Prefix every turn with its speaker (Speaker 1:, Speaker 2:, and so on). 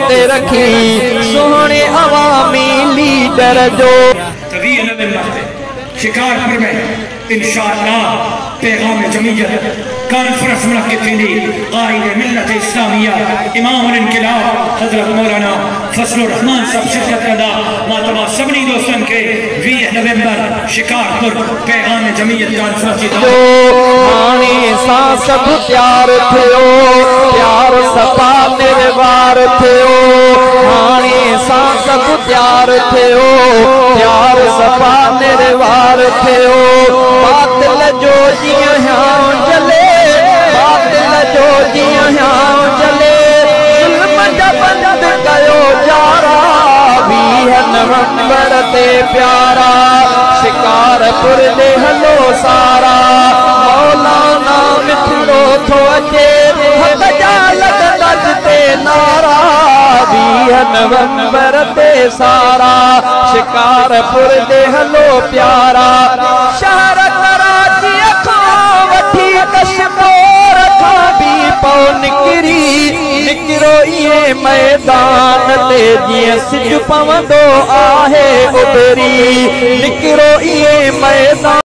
Speaker 1: ते रखी सोहने अवामी लीडर जो
Speaker 2: शिकारपुर में इंशाअल्लाह पैगाम जमीयत कॉन्फ्रेंस मुनक्किद थींदी क़ाइद मिल्लत इस्लामिया इमाम इनक़िलाब हज़रत मौलाना फज़लुर रहमान साहब शिरकत कंदा मां तमाम सभिनी दोस्तनि खे 20 नवंबर शिकारपुर पैगाम जमीयत कॉन्फ्रेंस जी
Speaker 1: हाणे सां सभु प्यार थियो प्यार सफ़ा निर्वार थियो हाणे सां सभु प्यार थियो प्यार सफ़ा निर्वार थियो बातिल जो जीअं ह्यां जले बातिल जो जीअं ह्यां जले ज़ुल्म जा बंद कयो यारा 20 नवंबर ते प्यारा शिकारपुर दे हलो सारा मौलाना मिठड़ो थो अचे हथ जा लॻंदा ते नारा 20 नवंबर ते सारा शिकारपुर दे हलो प्यारा शहर कराची खां वठी कश्मीर खां भी पौ निकिरो इहे मैदान ते जीअं सिज पवंदो आहे उभरी निकिरो इहे मैदान